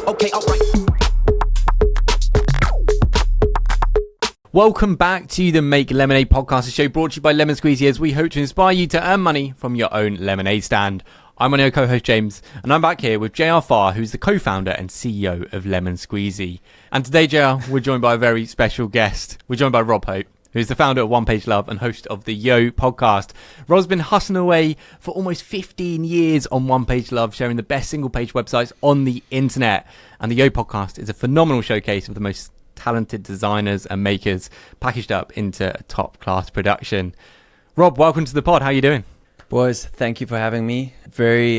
Okay, alright. Welcome back to the Make Lemonade podcast, a show brought to you by Lemon Squeezy, as we hope to inspire you to earn money from your own lemonade stand. I'm on your co-host James, and I'm back here with JR Farr, who's the co-founder and CEO of Lemon Squeezy. And today, JR, we're joined by a very special guest. We're joined by Rob Hope, who's the founder of One Page Love and host of the Yo podcast. Rob's been hustling away for almost 15 years on One Page Love, sharing the best single-page websites on the internet. And the Yo podcast is a phenomenal showcase of the most talented designers and makers packaged up into a top-class production. Rob, welcome to the pod. How are you doing? Boys, thank you for having me. Very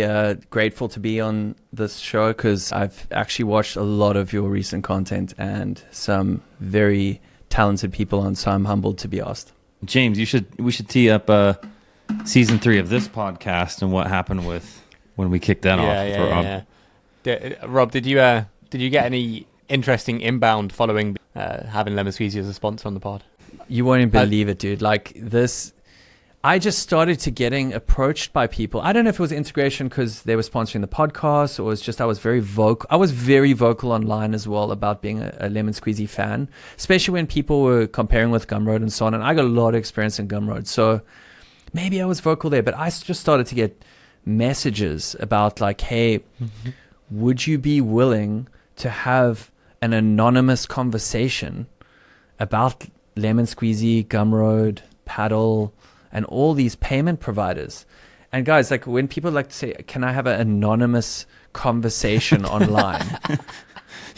grateful to be on this show because I've actually watched a lot of your recent content and some very talented people on, so I'm humbled to be asked. James, we should tee up season 3 of this podcast and what happened with when we kicked that off. Rob, did you get any interesting inbound following having Lemon Squeezy as a sponsor on the pod? You won't even believe it, dude. Like this, I just started to getting approached by people. I don't know if it was integration because they were sponsoring the podcast, or it was just I was very vocal. I was very vocal online as well about being a Lemon Squeezy fan, especially when people were comparing with Gumroad and so on. And I got a lot of experience in Gumroad, so maybe I was vocal there. But I just started to get messages about like, hey, would you be willing to have an anonymous conversation about Lemon Squeezy, Gumroad, Paddle, and all these payment providers? And guys, like when people like to say, can I have an anonymous conversation online?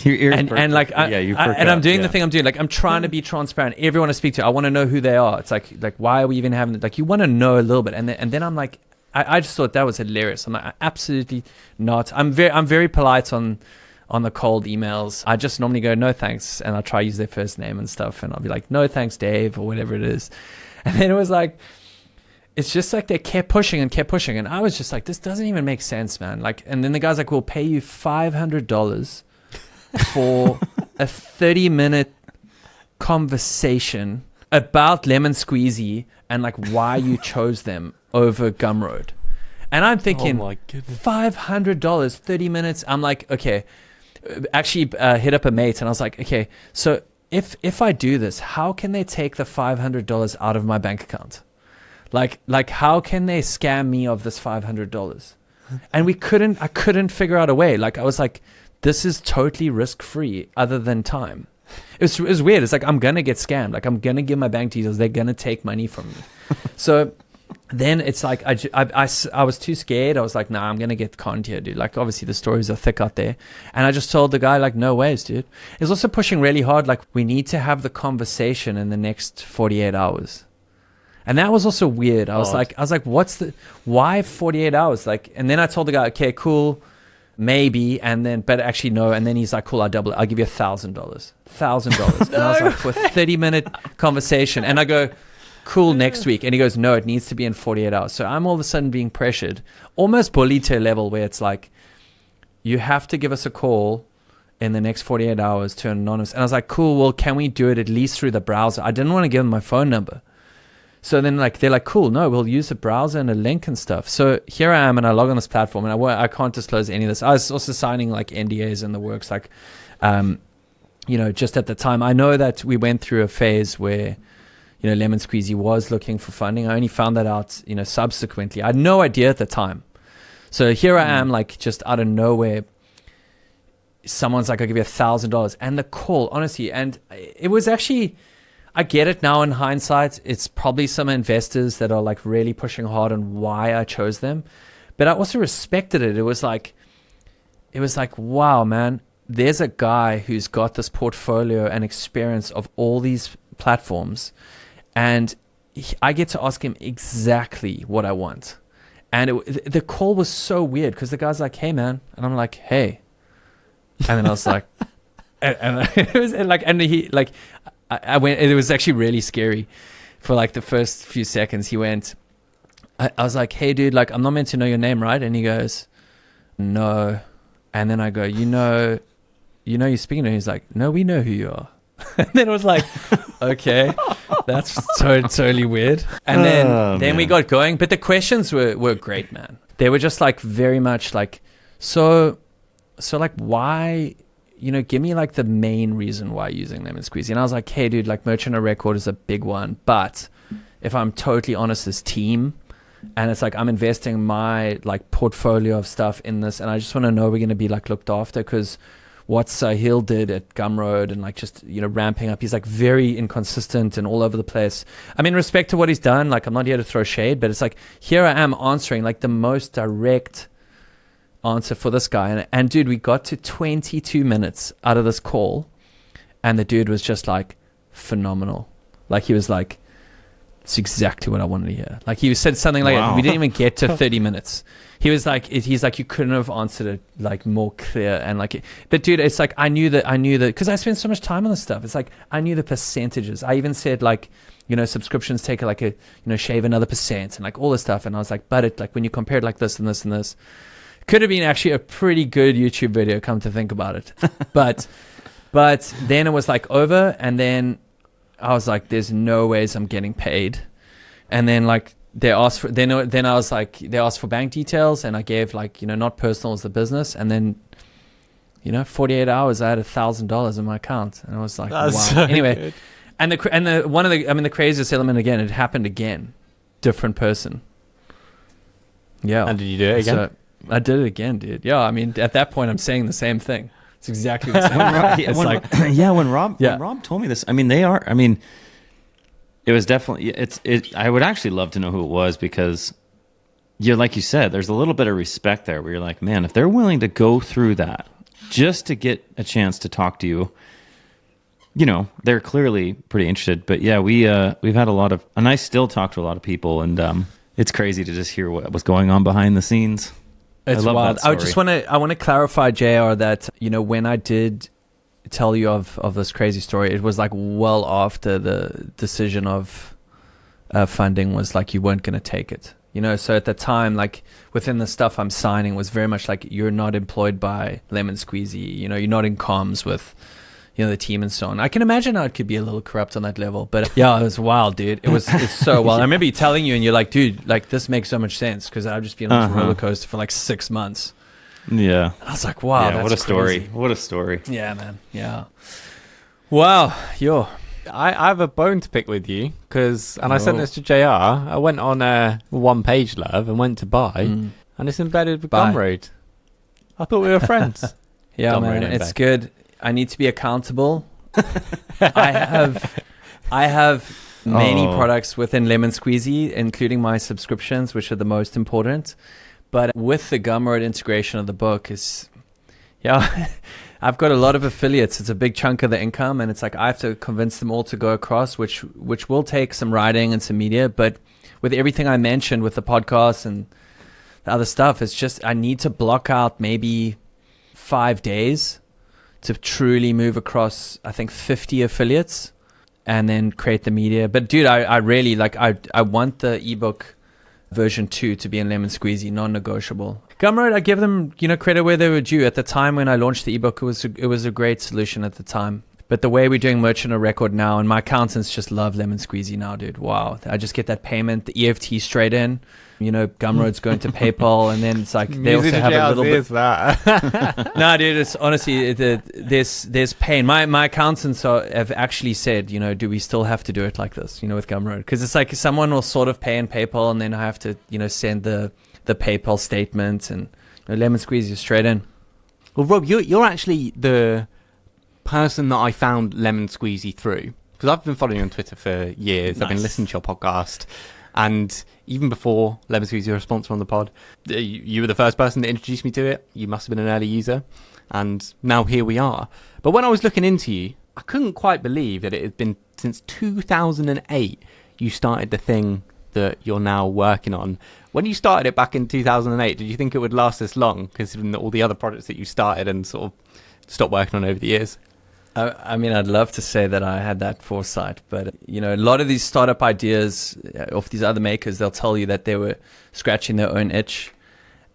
And like, I'm doing the thing I'm doing. Like I'm trying to be transparent. Everyone I speak to, I want to know who they are. It's like why are we even having it? Like you want to know a little bit. And then I'm like, I just thought that was hilarious. I'm like, absolutely not. I'm very polite on the cold emails. I just normally go, no thanks, and I'll try to use their first name and stuff, and I'll be like, no thanks, Dave, or whatever it is. And then it was like, it's just like they kept pushing, and I was just like, this doesn't even make sense, man. Like, and then the guy's like, we'll pay you $500 for a 30-minute conversation about Lemon Squeezy and like why you chose them over Gumroad. And I'm thinking, oh my goodness, $500, 30 minutes. I'm like, okay. Actually hit up a mate and I was like, okay, so if I do this, how can they take the $500 out of my bank account? Like how can they scam me of this $500? And I couldn't figure out a way. Like I was like, this is totally risk-free other than time. It was weird. It's like, I'm going to get scammed. Like I'm going to give my bank details. They're going to take money from me. So then it's like I was too scared. I was like, nah, I'm going to get conned here, dude. Like, obviously, the stories are thick out there. And I just told the guy, like, no ways, dude. He's also pushing really hard. Like, we need to have the conversation in the next 48 hours. And that was also weird. I was like, why 48 hours? Like, and then I told the guy, okay, cool, maybe. And then, but actually, no. And then he's like, cool, I'll double it. I'll give you $1,000. $1,000. And I was like, for a 30-minute conversation. And I go, cool, next week. And he goes, no, it needs to be in 48 hours. So I'm all of a sudden being pressured, almost bullied to a level where it's like, you have to give us a call in the next 48 hours to an anonymous. And I was like, cool, well, can we do it at least through the browser? I didn't want to give them my phone number. So then like, they're like, cool, no, we'll use a browser and a link and stuff. So here I am and I log on this platform and I can't disclose any of this. I was also signing like NDAs in the works, like, just at the time. I know that we went through a phase where, Lemon Squeezy was looking for funding. I only found that out, subsequently. I had no idea at the time. So here I am, like, just out of nowhere. Someone's like, I'll give you $1,000. And the call, honestly, and it was actually, I get it now in hindsight. It's probably some investors that are, like, really pushing hard on why I chose them. But I also respected it. It was like, wow, man, there's a guy who's got this portfolio and experience of all these platforms. And I get to ask him exactly what I want. And the call was so weird because the guy's like, hey, man. And I'm like, hey. And then I was like, and it was like, and he like, I went, it was actually really scary for like the first few seconds. He went, I was like, hey, dude, like, I'm not meant to know your name, right? And he goes, no. And then I go, you're speaking to him. He's like, no, we know who you are. And then it was like, okay, that's totally weird. And then we got going. But the questions were great, man. They were just like very much like, so so like, why, give me like the main reason why you're using Lemon Squeezy. And I was like, hey dude, like merchant of record is a big one, but if I'm totally honest, this team, and it's like I'm investing my like portfolio of stuff in this, and I just want to know we're going to be like looked after, because what Sahil did at Gumroad and like just ramping up, he's like very inconsistent and all over the place. I mean, respect to what he's done, like I'm not here to throw shade, but it's like here I am answering like the most direct answer for this guy, and dude, we got to 22 minutes out of this call, and the dude was just like phenomenal. Like he was like, it's exactly what I wanted to hear. Like he said something like, wow. We didn't even get to 30 minutes. He's like, you couldn't have answered it like more clear. And like, but dude, it's like, I knew that, because I spent so much time on this stuff. It's like, I knew the percentages. I even said like, subscriptions take like a, shave another percent and like all this stuff. And I was like, but it like, when you compare it like this and this and this, could have been actually a pretty good YouTube video, come to think about it. but then it was like over, and then I was like, there's no ways I'm getting paid. And then like they asked for, then I was like, they asked for bank details, and I gave like, not personal as the business. And then, 48 hours, I had $1,000 in my account, and I was like, that's wow. So anyway, good. and the craziest element again, it happened again, different person. Yeah. And did you do it again? So I did it again, dude. Yeah. I mean, at that point I'm saying the same thing. It's exactly the same. When Rob told me this, I mean, it was definitely, I would actually love to know who it was, because like you said, there's a little bit of respect there where you're like, man, if they're willing to go through that just to get a chance to talk to you, they're clearly pretty interested. But yeah, we've had and I still talk to a lot of people, and it's crazy to just hear what was going on behind the scenes. It's wild. I just want to clarify, JR, that when I did tell you of this crazy story, it was like well after the decision of funding was like you weren't going to take it. So at the time, like within the stuff I'm signing was very much like you're not employed by Lemon Squeezy. You're not in comms with the team and so on. I can imagine how it could be a little corrupt on that level, but yeah, it was wild, dude. It's so wild. I remember you telling you, and you're like, dude, like this makes so much sense, because I've just been on this roller coaster for like 6 months. Yeah. I was like, wow, that's what a story. crazy. What a story. Yeah, man. Yeah. Wow. I have a bone to pick with you, because, and I sent this to JR, I went on One Page Love and went to buy, and it's embedded with Gumroad. I thought we were friends. Yeah, Gumroad man, it's good. I need to be accountable. I have many products within Lemon Squeezy, including my subscriptions, which are the most important. But with the Gumroad integration of the book I've got a lot of affiliates. It's a big chunk of the income, and it's like I have to convince them all to go across, which will take some writing and some media. But with everything I mentioned with the podcast and the other stuff, it's just I need to block out maybe 5 days to truly move across, I think, 50 affiliates and then create the media. But dude, I really I want the ebook version 2 to be in Lemon Squeezy, non-negotiable. Gumroad, I give them, credit where they were due. At the time when I launched the ebook, it was a great solution at the time. But the way we're doing merchant of record now, and my accountants just love Lemon Squeezy now, dude. Wow. I just get that payment, the EFT straight in. Gumroad's going to PayPal, and then it's like they also have a little bit. That. No, dude, it's honestly there's pain. My accountants have actually said, do we still have to do it like this, with Gumroad? Because it's like someone will sort of pay in PayPal, and then I have to, send the PayPal statement, and Lemon Squeezy straight in. Well, Rob, you're actually the person that I found Lemon Squeezy through, because I've been following you on Twitter for years. Nice. I've been listening to your podcast, and even before Lemon Squeezy was a sponsor on the pod, you were the first person that introduced me to it. You must have been an early user, and now here we are. But when I was looking into you, I couldn't quite believe that it had been since 2008 you started the thing that you're now working on. When you started it back in 2008, did you think it would last this long, considering all the other projects that you started and sort of stopped working on over the years? I mean, I'd love to say that I had that foresight, but a lot of these startup ideas of these other makers, they'll tell you that they were scratching their own itch.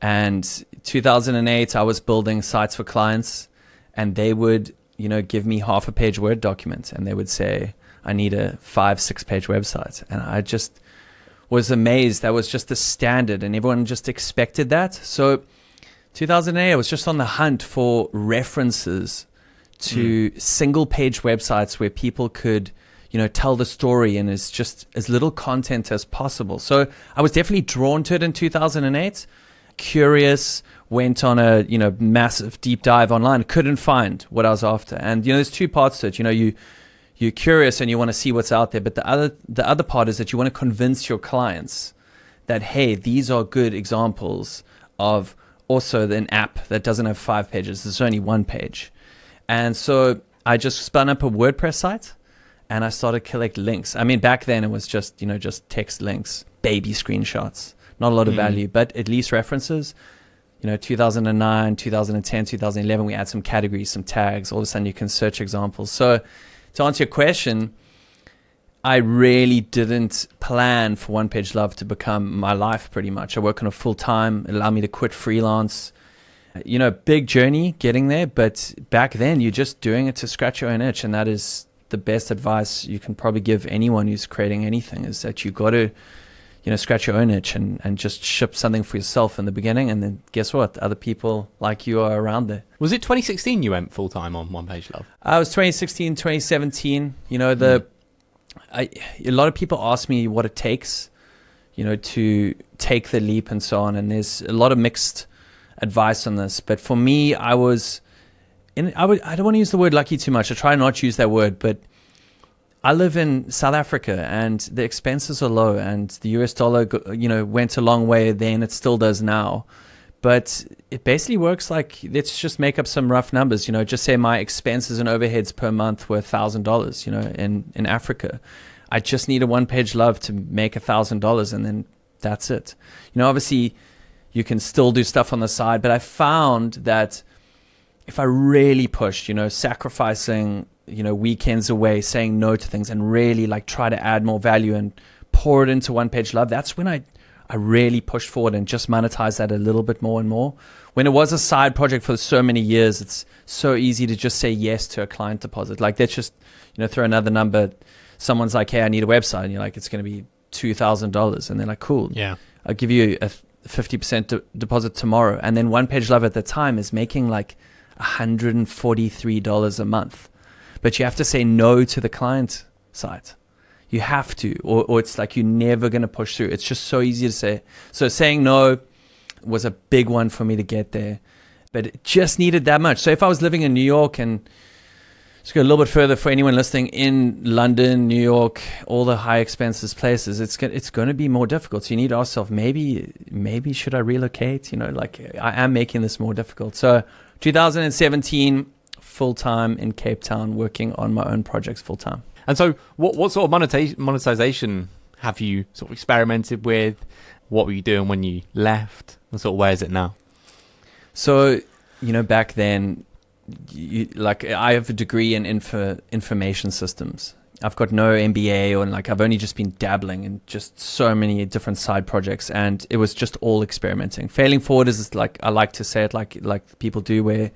And 2008, I was building sites for clients, and they would, give me half a page Word document, and they would say, I need a 5-6 page website. And I just was amazed. That was just the standard, and everyone just expected that. So 2008, I was just on the hunt for references to single page websites where people could, tell the story and it's just as little content as possible. So I was definitely drawn to it in 2008. Curious, went on a, massive deep dive online, couldn't find what I was after. And, there's two parts to it. You're curious and you want to see what's out there. But the other part is that you want to convince your clients that, hey, these are good examples of also an app that doesn't have 5 pages. There's only 1 page. And so I just spun up a WordPress site and I started collect links. I mean, back then it was just, just text links, baby screenshots, not a lot of value, but at least references. 2009, 2010, 2011, we add some categories, some tags. All of a sudden you can search examples. So to answer your question, I really didn't plan for One Page Love to become my life pretty much. I work on it full time. It allowed me to quit freelance. Big journey getting there. But back then, you're just doing it to scratch your own itch. And that is the best advice you can probably give anyone who's creating anything, is that you got to, scratch your own itch and just ship something for yourself in the beginning. And then guess what? Other people like you are around there. Was it 2016 you went full time on One Page Love? I was 2016, 2017. A lot of people ask me what it takes, to take the leap and so on. And there's a lot of mixed advice on this. But for me, I don't want to use the word lucky too much. I try not to use that word, but I live in South Africa and the expenses are low and the US dollar, went a long way then. It still does now. But it basically works like, let's just make up some rough numbers, just say my expenses and overheads per month were $1,000, in Africa. I just need a One Page Love to make $1,000 and then that's it. Obviously you can still do stuff on the side, but I found that if I really pushed, sacrificing, weekends away, saying no to things and really try to add more value and pour it into One Page Love, that's when I really pushed forward and just monetized that a little bit more and more. When it was a side project for so many years, it's so easy to just say yes to a client deposit. Let's just, throw another number. Someone's like, hey, I need a website. And you're like, it's going to be $2,000. And they're like, cool. Yeah. I'll give you a 50% deposit tomorrow. And then One Page Love at the time is making $143 a month. But you have to say no to the client side. You have to, or it's like you're never going to push through. It's just so easy to say. So saying no was a big one for me to get there, but it just needed that much. So if I was living in New York, and let's go a little bit further for anyone listening, in London, New York, all the high expenses places, it's going to be more difficult. So you need to ask yourself, maybe should I relocate? I am making this more difficult. So 2017, full time in Cape Town, working on my own projects full time. And so what sort of monetization have you sort of experimented with? What were you doing when you left? And sort of where is it now? So, back then, I have a degree in information systems. I've got no MBA, or I've only just been dabbling in just so many different side projects, and it was just all experimenting. Failing forward is I like to say it like people do, where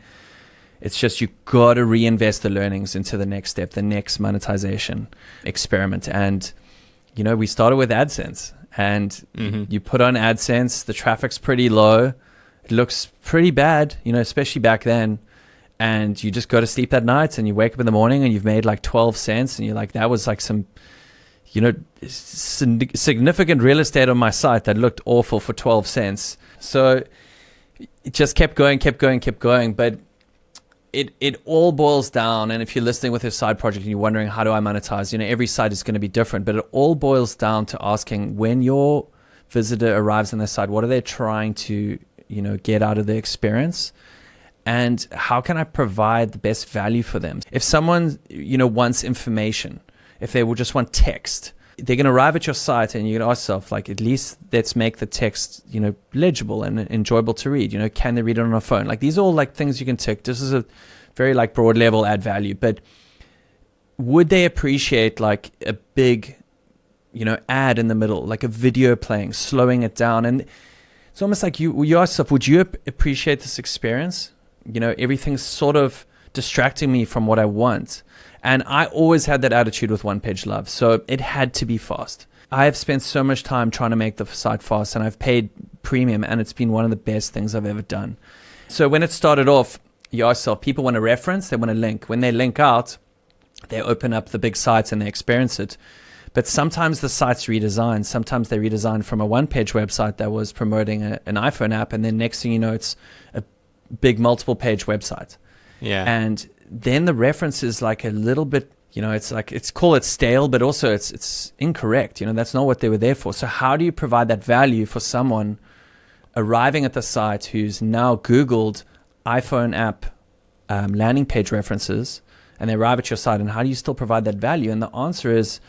it's just you got to reinvest the learnings into the next step, the next monetization experiment. And, we started with AdSense, and you put on AdSense, the traffic's pretty low. It looks pretty bad, especially back then. And you just go to sleep at night and you wake up in the morning and you've made 12 cents. And you're like, that was some, significant real estate on my site that looked awful for 12 cents. So it just kept going. But it all boils down, and if you're listening with your side project and you're wondering, how do I monetize? Every site is going to be different, but it all boils down to asking, when your visitor arrives on their site, what are they trying to, get out of the experience? And how can I provide the best value for them? If someone, wants information, if they will just want text, they're going to arrive at your site and you're going to ask yourself, at least let's make the text, legible and enjoyable to read. Can they read it on a phone? These are all things you can tick. This is a very broad level add value, but would they appreciate a big, ad in the middle, a video playing, slowing it down? And it's almost like you ask yourself, would you appreciate this experience? Everything's sort of distracting me from what I want. And I always had that attitude with One Page Love. So it had to be fast. I have spent so much time trying to make the site fast, and I've paid premium, and it's been one of the best things I've ever done. So when it started off, you ask yourself, people want a reference, they want a link. When they link out, they open up the big sites and they experience it. But sometimes the site's redesigned. Sometimes they redesign from a one-page website that was promoting an iPhone app, and then next thing you know, it's a big multiple-page website. Yeah. And then the reference is like a little bit, it's call it stale, but also it's incorrect. That's not what they were there for. So how do you provide that value for someone arriving at the site who's now Googled iPhone app landing page references, and they arrive at your site, and how do you still provide that value? And the answer is,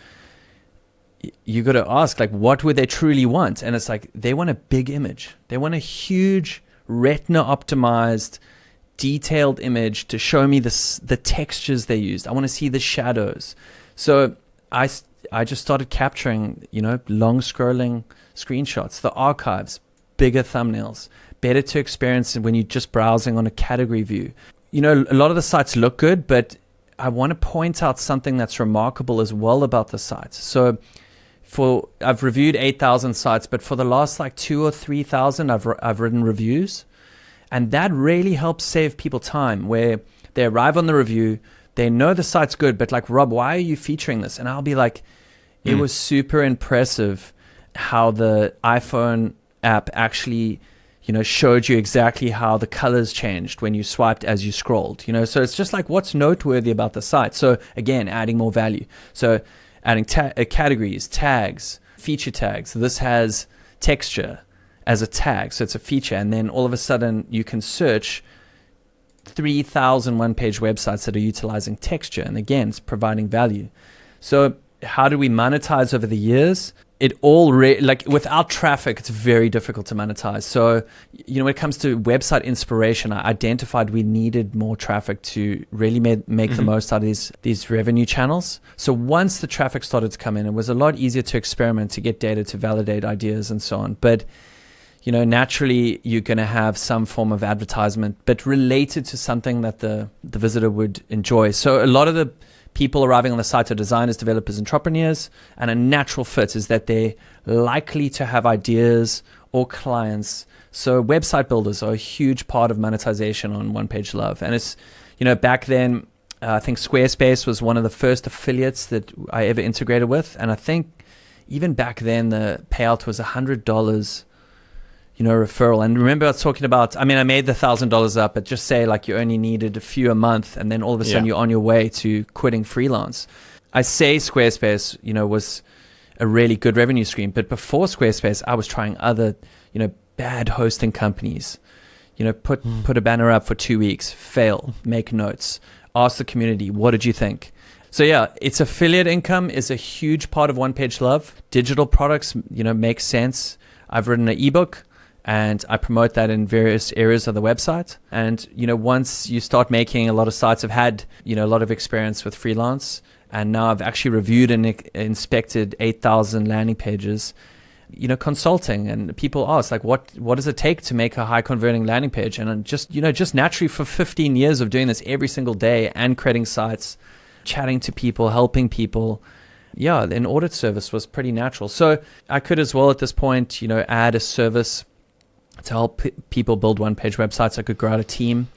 you got to ask, like, what would they truly want? And it's like, they want a big image. They want a huge retina optimized, detailed image to show me the textures they used. I want to see the shadows. So I just started capturing, long scrolling screenshots, the archives, bigger thumbnails, better to experience when you're just browsing on a category view. A lot of the sites look good, but I want to point out something that's remarkable as well about the sites. So I've reviewed 8,000 sites, but for the last like 2,000 or 3,000, I've written reviews. And that really helps save people time, where they arrive on the review, they know the site's good, but like, Rob, why are you featuring this? And I'll be like, it was super impressive how the iPhone app actually, showed you exactly how the colors changed when you swiped as you scrolled, So it's just like, what's noteworthy about the site? So again, adding more value. So adding categories, tags, feature tags. This has texture as a tag, so it's a feature. And then all of a sudden you can search 3,000 one-page websites that are utilizing texture. And again, it's providing value. So how do we monetize over the years? It all without traffic, it's very difficult to monetize. So, when it comes to website inspiration, I identified we needed more traffic to really make the most out of these revenue channels. So once the traffic started to come in, it was a lot easier to experiment, to get data, to validate ideas and so on. But, naturally you're going to have some form of advertisement, but related to something that the visitor would enjoy. So a lot of the people arriving on the site are designers, developers, entrepreneurs, and a natural fit is that they're likely to have ideas or clients. So website builders are a huge part of monetization on One Page Love. And it's, back then, I think Squarespace was one of the first affiliates that I ever integrated with. And I think even back then, the payout was $100, referral. And remember I was talking about, I made the $1,000 up, but just say like you only needed a few a month, and then all of a sudden you're on your way to quitting freelance. I say Squarespace, was a really good revenue stream, but before Squarespace, I was trying other, bad hosting companies, put a banner up for 2 weeks, fail, make notes, ask the community, what did you think? So yeah, it's affiliate income is a huge part of One Page Love. Digital products, make sense. I've written an ebook, and I promote that in various areas of the website. And, once you start making a lot of sites, I've had, a lot of experience with freelance. And now I've actually reviewed and inspected 8,000 landing pages, consulting. And people ask, like, what does it take to make a high converting landing page? And just naturally for 15 years of doing this every single day and creating sites, chatting to people, helping people, an audit service was pretty natural. So I could as well at this point, add a service to help people build one-page websites. I could grow out a team,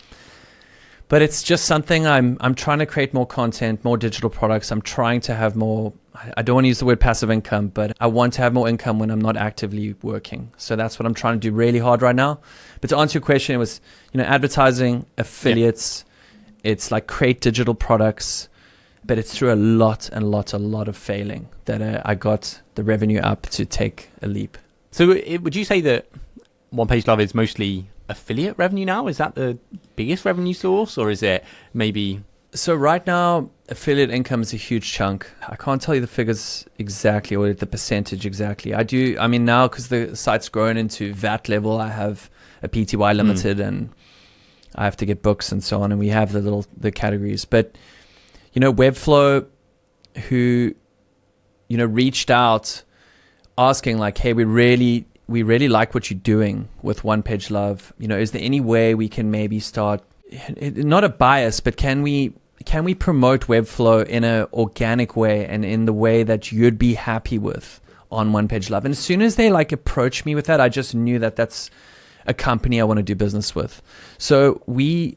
but it's just something I'm trying to create more content, more digital products. I'm trying to have more. I don't want to use the word passive income, but I want to have more income when I'm not actively working. So that's what I'm trying to do really hard right now. But to answer your question, it was advertising, affiliates. Yeah. It's like create digital products, but it's through a lot of failing that I got the revenue up to take a leap. So would you say that One Page Love is mostly affiliate revenue now? Is that the biggest revenue source, or is it maybe? So right now, affiliate income is a huge chunk. I can't tell you the figures exactly or the percentage exactly. Now because the site's grown into VAT level, I have a PTY limited and I have to get books and so on. And we have the categories. But, Webflow, who, reached out asking like, hey, we really like what you're doing with One Page Love. Is there any way we can maybe start, not a bias, but can we promote Webflow in an organic way and in the way that you'd be happy with on One Page Love. And as soon as they like approached me with that, I just knew that that's a company I want to do business with. So we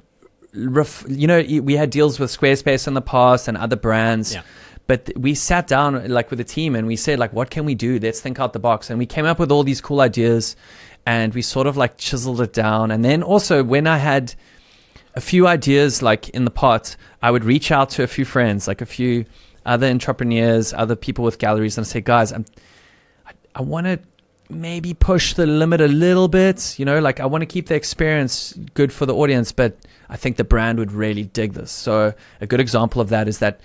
had deals with Squarespace in the past and other brands. Yeah. But we sat down like with the team and we said like, what can we do? Let's think out the box. And we came up with all these cool ideas and we sort of like chiseled it down. And then also when I had a few ideas like in the pot, I would reach out to a few friends, like a few other entrepreneurs, other people with galleries, and say, guys, I want to maybe push the limit a little bit, like I want to keep the experience good for the audience, but I think the brand would really dig this. So a good example of that is that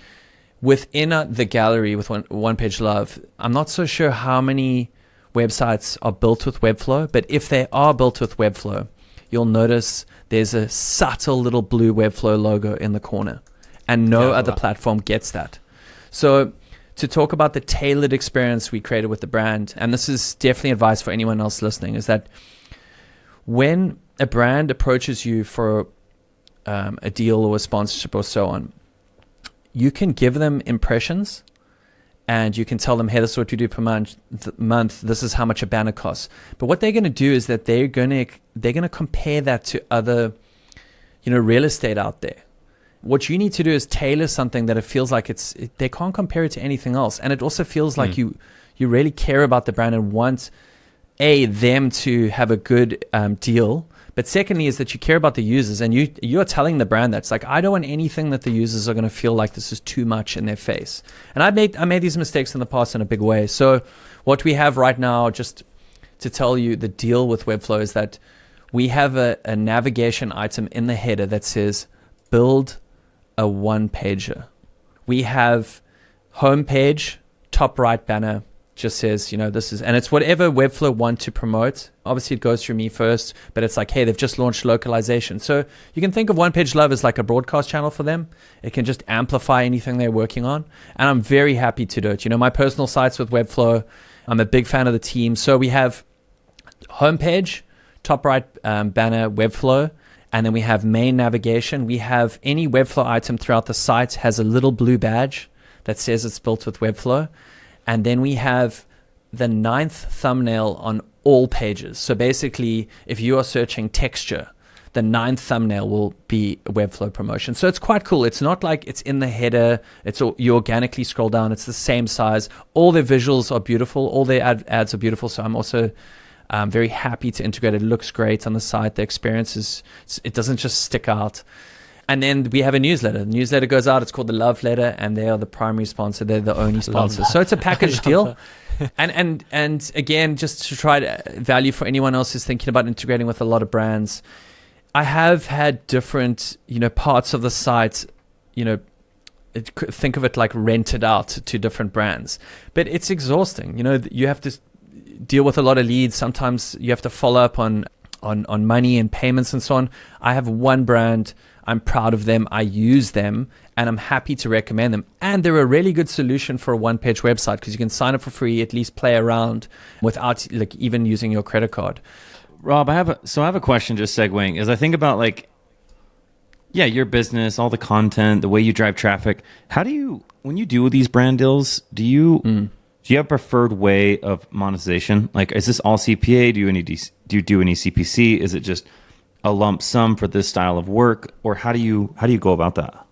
within the gallery with One Page Love, I'm not so sure how many websites are built with Webflow, but if they are built with Webflow, you'll notice there's a subtle little blue Webflow logo in the corner, and no other platform gets that. So to talk about the tailored experience we created with the brand, and this is definitely advice for anyone else listening, is that when a brand approaches you for a deal or a sponsorship or so on, you can give them impressions and you can tell them, hey, this is what you do per month. This is how much a banner costs. But what they're going to do is that they're going to compare that to other, real estate out there. What you need to do is tailor something that it feels like they can't compare it to anything else. And it also feels like you really care about the brand and want them to have a good deal. But secondly is that you care about the users, and you're telling the brand that's like, I don't want anything that the users are going to feel like this is too much in their face. And I made these mistakes in the past in a big way. So what we have right now, just to tell you the deal with Webflow, is that we have a navigation item in the header that says build a one-pager. We have homepage, top right banner, just says, this is, and it's whatever Webflow want to promote. Obviously it goes through me first, but it's like, hey, they've just launched localization. So you can think of One Page Love as like a broadcast channel for them. It can just amplify anything they're working on. And I'm very happy to do it. My personal sites with Webflow, I'm a big fan of the team. So we have homepage, top right banner, Webflow, and then we have main navigation. We have any Webflow item throughout the site has a little blue badge that says it's built with Webflow. And then we have the 9th thumbnail on all pages. So basically, if you are searching texture, the 9th thumbnail will be a Webflow promotion. So it's quite cool. It's not like it's in the header. You organically scroll down. It's the same size. All their visuals are beautiful. All their ads are beautiful. So I'm also very happy to integrate it. It looks great on the site. The experience it doesn't just stick out. And then we have a newsletter. The newsletter goes out. It's called the Love Letter, and they are the primary sponsor. They're the only sponsor. So it's a package deal. And again, just to try to value for anyone else who's thinking about integrating with a lot of brands, I have had different, parts of the site, think of it like rented out to different brands. But it's exhausting. You have to deal with a lot of leads. Sometimes you have to follow up on money and payments and so on. I have one brand. I'm proud of them. I use them, and I'm happy to recommend them. And they're a really good solution for a one-page website because you can sign up for free, at least play around without like even using your credit card. Rob, I have a question. Just segueing, as I think about your business, all the content, the way you drive traffic. How do you, when you do these brand deals, do you have a preferred way of monetization? Like, is this all CPA? Do you do any CPC? Is it just a lump sum for this style of work, or how do you go about that?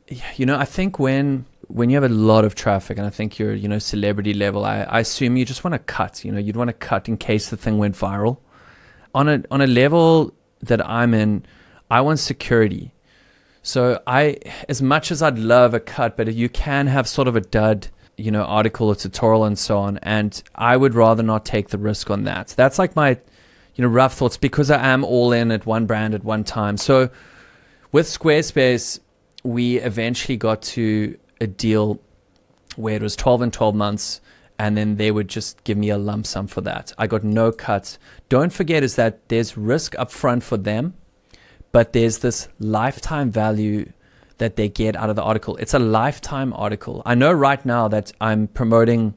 I think when you have a lot of traffic, and I think you're celebrity level, I assume you just want to cut. You'd want to cut in case the thing went viral. On a level that I'm in, I want security. So as much as I'd love a cut, but you can have sort of a dud, article or tutorial and so on, and I would rather not take the risk on that. That's like my rough thoughts, because I am all in at one brand at one time. So with Squarespace, we eventually got to a deal where it was 12 and 12 months, and then they would just give me a lump sum for that. I got no cuts. Don't forget is that there's risk upfront for them, but there's this lifetime value that they get out of the article. It's a lifetime article. I know right now that I'm promoting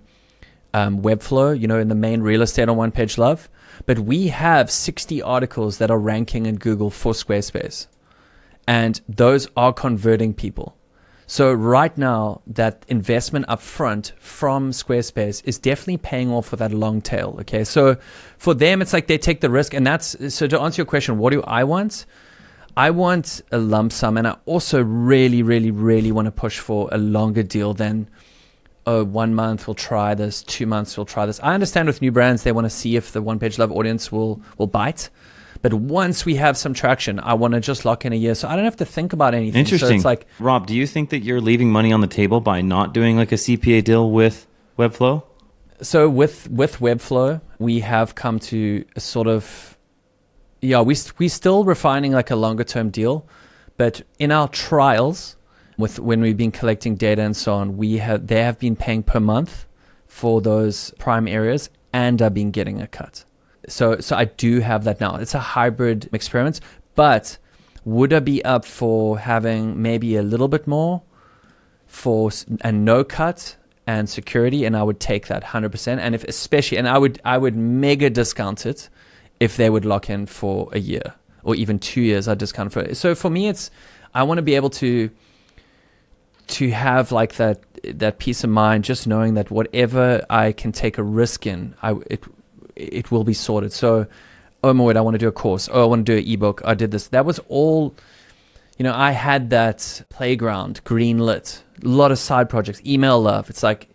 Webflow, in the main real estate on One Page Love, but we have 60 articles that are ranking in Google for Squarespace, and those are converting people. So right now, that investment upfront from Squarespace is definitely paying off with that long tail. Okay, so for them, it's like they take the risk, and that's so. To answer your question, what do I want? I want a lump sum, and I also really, really, really want to push for a longer deal than 1 month we'll try this, 2 months we'll try this. I understand with new brands they want to see if the One Page Love audience will bite. But once we have some traction, I want to just lock in a year, so I don't have to think about anything. Interesting. So it's like, Rob, do you think that you're leaving money on the table by not doing like a CPA deal with Webflow? So with Webflow, we have come to a sort of, we still refining like a longer term deal, but in our trials, when we've been collecting data and so on, they have been paying per month for those prime areas and I've been getting a cut. So I do have that now. It's a hybrid experiment, but would I be up for having maybe a little bit more for a no cut and security? And I would take that 100%. And if especially, and I would mega discount it if they would lock in for a year or even 2 years. I discount for it. So for me, I want to be able to have like that peace of mind, just knowing that whatever I can take a risk in, it will be sorted. So, oh my word, I want to do a course. Oh, I want to do an ebook. I did this. That was all, I had that playground green lit, a lot of side projects, email love. It's like,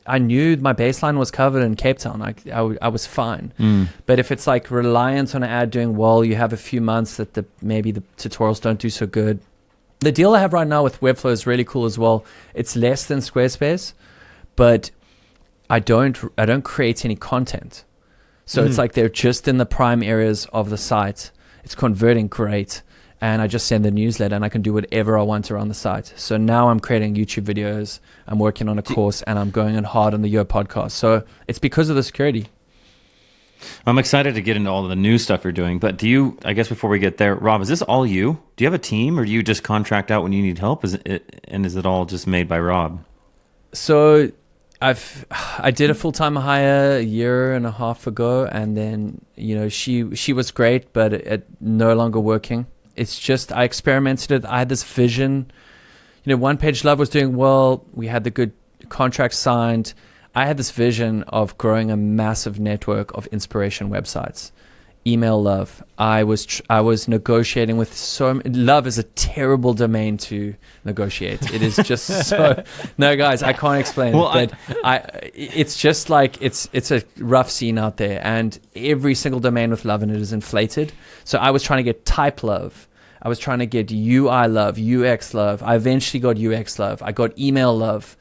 I knew my baseline was covered in Cape Town. I was fine. But if it's like reliant on an ad doing well, you have a few months that maybe the tutorials don't do so good. The deal I have right now with Webflow is really cool as well. It's less than Squarespace, but I don't create any content. So it's like they're just in the prime areas of the site. It's converting great. And I just send the newsletter and I can do whatever I want around the site. So now I'm creating YouTube videos. I'm working on a course and I'm going in hard on the Yo podcast. So it's because of the security. I'm excited to get into all of the new stuff you're doing. But I guess before we get there, Rob, is this all you? Do you have a team or do you just contract out when you need help? Is it all just made by Rob? So I did a full-time hire a year and a half ago, and then she was great, but it no longer working. It's just I experimented it. I had this vision. One Page Love was doing well. We had the good contract signed. I had this vision of growing a massive network of inspiration websites. Email love. I was negotiating with love is a terrible domain to negotiate. It is just so no guys, I can't explain it. But it's just like it's a rough scene out there, and every single domain with love in it is inflated. So I was trying to get type love. I was trying to get UI love, UX love. I eventually got UX love. I got email love.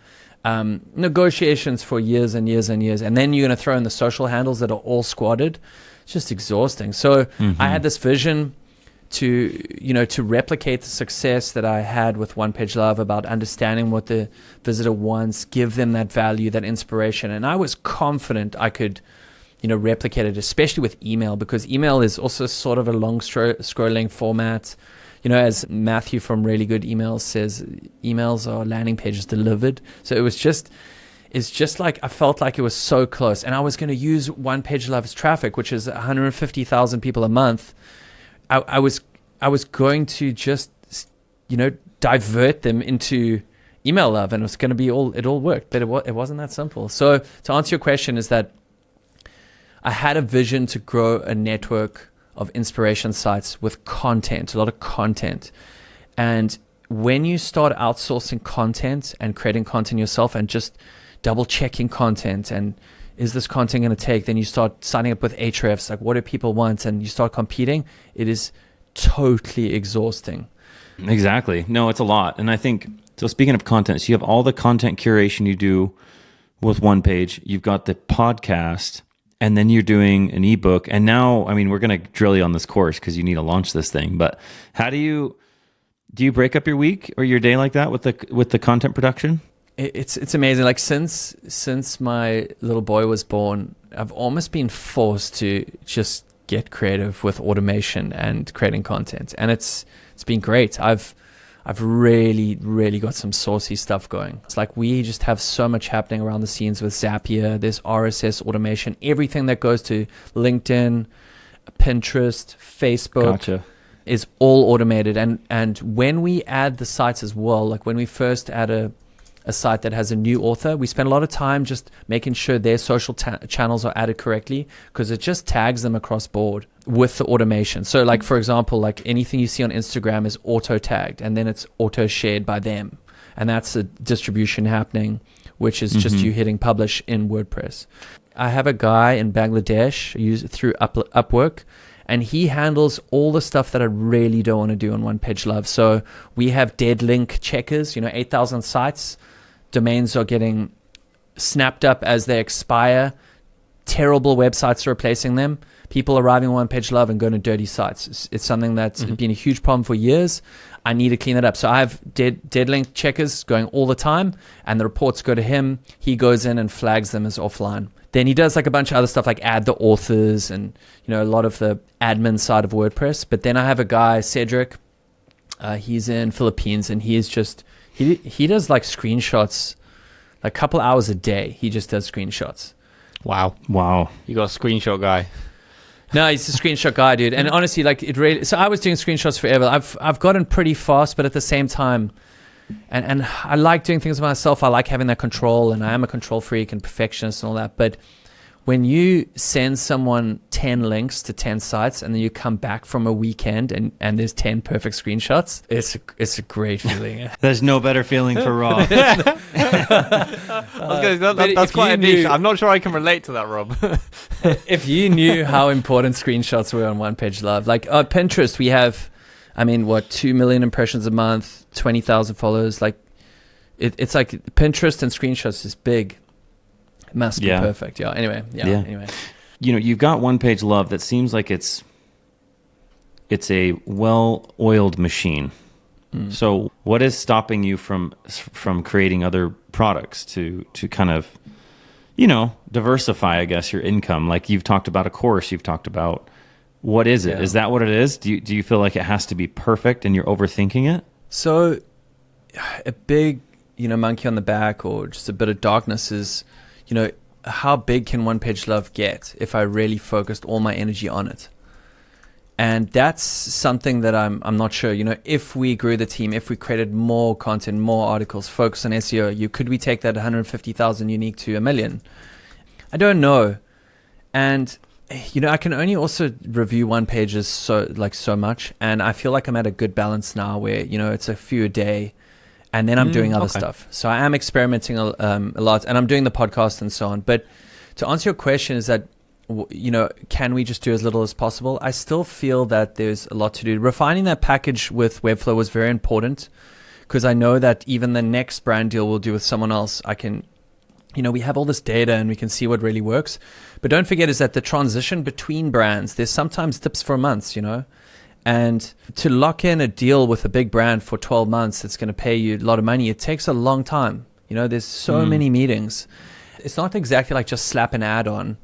Negotiations for years and years and years, and then you're going to throw in the social handles that are all squatted. It's just exhausting. So I had this vision to replicate the success that I had with One Page Love, about understanding what the visitor wants, give them that value, that inspiration, and I was confident I could replicate it, especially with email, because email is also sort of a long scrolling format. As Matthew from Really Good Emails says, emails are landing pages delivered. So it's just like I felt like it was so close. And I was going to use One Page Love's traffic, which is 150,000 people a month. I was going to just, divert them into email love, and it was going to be it all worked. But it wasn't that simple. So to answer your question is that I had a vision to grow a network of inspiration sites with content, a lot of content. And when you start outsourcing content and creating content yourself and just double checking content, and is this content going to take, then you start signing up with Ahrefs, like what do people want, and you start competing. It is totally exhausting. Exactly. No, it's a lot. And I think, so speaking of content, so you have all the content curation you do with One Page, you've got the podcast, and then you're doing an ebook. And now, we're going to drill you on this course because you need to launch this thing. But how do you break up your week or your day like that with the content production? It's amazing. Like since my little boy was born, I've almost been forced to just get creative with automation and creating content. And it's been great. I've really, really got some saucy stuff going. It's like we just have so much happening around the scenes with Zapier. There's RSS automation, everything that goes to LinkedIn, Pinterest, Facebook, Gotcha. is all automated. And when we add the sites as well, like when we first add a site that has a new author, we spend a lot of time just making sure their social channels are added correctly, because it just tags them across board with the automation. So like, for example, like anything you see on Instagram is auto tagged and then it's auto shared by them. And that's a distribution happening, which is just you hitting publish in WordPress. I have a guy in Bangladesh through Upwork, and he handles all the stuff that I really don't want to do on One Page Love. So we have dead link checkers, 8,000 sites. Domains are getting snapped up as they expire. Terrible websites are replacing them. People arriving on One Page Love and going to dirty sites. It's something that's been a huge problem for years. I need to clean it up. So I have dead link checkers going all the time, and the reports go to him. He goes in and flags them as offline. Then he does like a bunch of other stuff, like add the authors and a lot of the admin side of WordPress. But then I have a guy, Cedric. He's in Philippines, and he is just he does like screenshots, like a couple hours a day. He just does screenshots. Wow. You got a screenshot guy. No, he's a screenshot guy, dude. And honestly, like it really. So I was doing screenshots forever. I've gotten pretty fast, but at the same time, and I like doing things myself. I like having that control, and I am a control freak and perfectionist and all that. But when you send someone 10 links to 10 sites, and then you come back from a weekend and there's 10 perfect screenshots, it's a great feeling. There's no better feeling for Rob. That's quite a niche. I'm not sure I can relate to that, Rob. If you knew how important screenshots were on One Page Love, like Pinterest, we have, 2 million impressions a month, 20,000 followers. Like it's like Pinterest and screenshots is big. It must be perfect. Yeah. Anyway. You've got One Page Love that seems like it's a well-oiled machine. So what is stopping you from creating other products to kind of, diversify, I guess, your income? Like you've talked about a course, you've talked about, what is it? Is that what it is? Do you feel like it has to be perfect and you're overthinking it? So a big, monkey on the back, or just a bit of darkness is, how big can One Page Love get if I really focused all my energy on it? And that's something that I'm not sure. If we grew the team, if we created more content, more articles, focus on SEO, could we take that 150,000 unique to 1 million? I don't know. And I can only also review one pages so much, and I feel like I'm at a good balance now where it's a few a day, and then I'm doing other stuff. So I am experimenting a lot, and I'm doing the podcast and so on. But to answer your question, is that can we just do as little as possible? I still feel that there's a lot to do. Refining that package with Webflow was very important, because I know that even the next brand deal we'll do with someone else, I can, we have all this data and we can see what really works. But don't forget is that the transition between brands, there's sometimes dips for months, and to lock in a deal with a big brand for 12 months that's going to pay you a lot of money, it takes a long time. There's so many meetings. It's not exactly like just slap an ad on